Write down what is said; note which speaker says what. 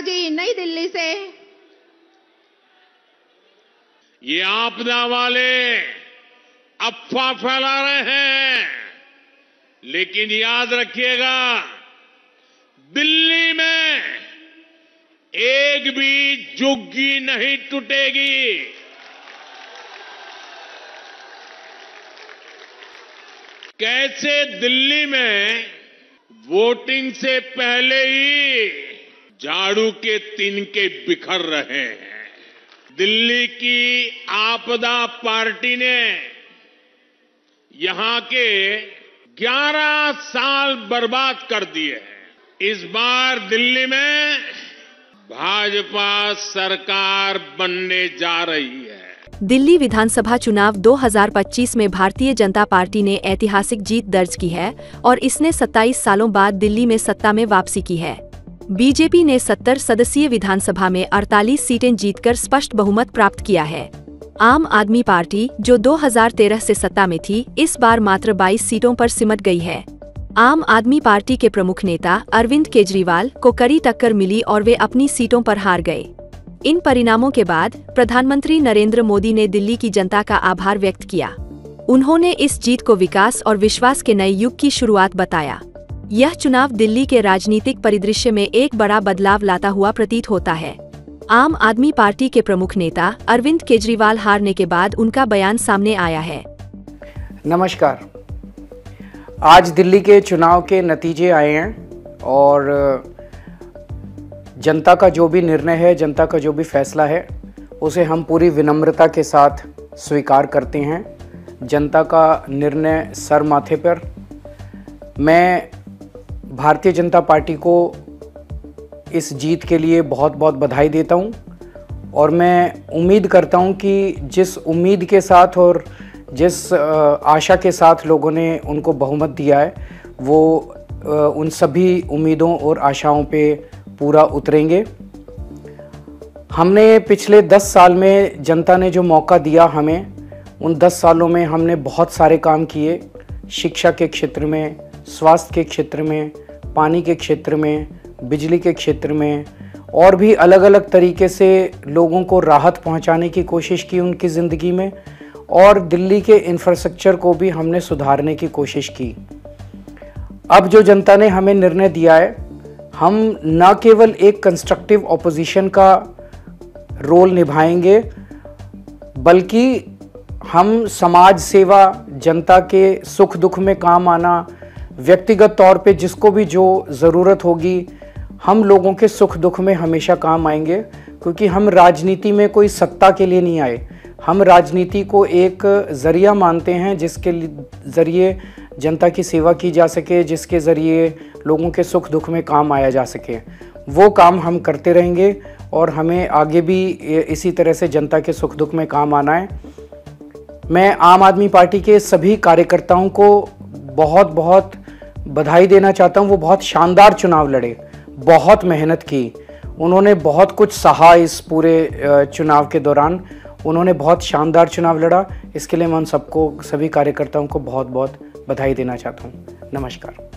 Speaker 1: गुप्ता जी, नई दिल्ली से।
Speaker 2: ये आपदा वाले अफवाह फैला रहे हैं, लेकिन याद रखिएगा, दिल्ली में एक भी झुग्गी नहीं टूटेगी। कैसे दिल्ली में वोटिंग से पहले ही झाड़ू के तिनके बिखर रहे हैं। दिल्ली की आपदा पार्टी ने यहां के 11 साल बर्बाद कर दिए हैं। इस बार दिल्ली में भाजपा सरकार बनने जा रही है।
Speaker 3: दिल्ली विधानसभा चुनाव 2025 में भारतीय जनता पार्टी ने ऐतिहासिक जीत दर्ज की है और इसने 27 सालों बाद दिल्ली में सत्ता में वापसी की है। बीजेपी ने 70 सदस्यीय विधानसभा में 48 सीटें जीतकर स्पष्ट बहुमत प्राप्त किया है। आम आदमी पार्टी, जो 2013 से सत्ता में थी, इस बार मात्र 22 सीटों पर सिमट गई है। आम आदमी पार्टी के प्रमुख नेता अरविंद केजरीवाल को कड़ी टक्कर मिली और वे अपनी सीटों पर हार गए। इन परिणामों के बाद प्रधानमंत्री नरेंद्र मोदी ने दिल्ली की जनता का आभार व्यक्त किया। उन्होंने इस जीत को विकास और विश्वास के नए युग की शुरुआत बताया। यह चुनाव दिल्ली के राजनीतिक परिदृश्य में एक बड़ा बदलाव लाता हुआ प्रतीत होता है। आम आदमी पार्टी के प्रमुख नेता अरविंद केजरीवाल हारने के बाद उनका बयान सामने आया है।
Speaker 4: नमस्कार। आज दिल्ली के चुनाव के नतीजे आए हैं और जनता का जो भी निर्णय है, जनता का जो भी फैसला है, उसे हम पूरी विनम्रता के साथ स्वीकार करते हैं। जनता का निर्णय सर माथे पर। मैं भारतीय जनता पार्टी को इस जीत के लिए बहुत बहुत बधाई देता हूं और मैं उम्मीद करता हूं कि जिस उम्मीद के साथ और जिस आशा के साथ लोगों ने उनको बहुमत दिया है, वो उन सभी उम्मीदों और आशाओं पे पूरा उतरेंगे। हमने पिछले 10 साल में जनता ने जो मौका दिया हमें, उन 10 सालों में हमने बहुत सारे काम किए। शिक्षा के क्षेत्र में, स्वास्थ्य के क्षेत्र में, पानी के क्षेत्र में, बिजली के क्षेत्र में और भी अलग अलग तरीके से लोगों को राहत पहुंचाने की कोशिश की उनकी ज़िंदगी में, और दिल्ली के इंफ्रास्ट्रक्चर को भी हमने सुधारने की कोशिश की। अब जो जनता ने हमें निर्णय दिया है, हम न केवल एक कंस्ट्रक्टिव ऑपोजिशन का रोल निभाएंगे, बल्कि हम समाज सेवा, जनता के सुख दुख में काम आना, व्यक्तिगत तौर पे जिसको भी जो ज़रूरत होगी, हम लोगों के सुख दुख में हमेशा काम आएंगे। क्योंकि हम राजनीति में कोई सत्ता के लिए नहीं आए, हम राजनीति को एक ज़रिया मानते हैं जिसके ज़रिए जनता की सेवा की जा सके, जिसके ज़रिए लोगों के सुख दुख में काम आया जा सके। वो काम हम करते रहेंगे और हमें आगे भी इसी तरह से जनता के सुख दुख में काम आना है। मैं आम आदमी पार्टी के सभी कार्यकर्ताओं को बहुत बहुत बधाई देना चाहता हूँ। वो बहुत शानदार चुनाव लड़े, बहुत मेहनत की, उन्होंने बहुत कुछ सहा इस पूरे चुनाव के दौरान। उन्होंने बहुत शानदार चुनाव लड़ा। इसके लिए मैं उन सबको, सभी कार्यकर्ताओं को बहुत बहुत बधाई देना चाहता हूँ। नमस्कार।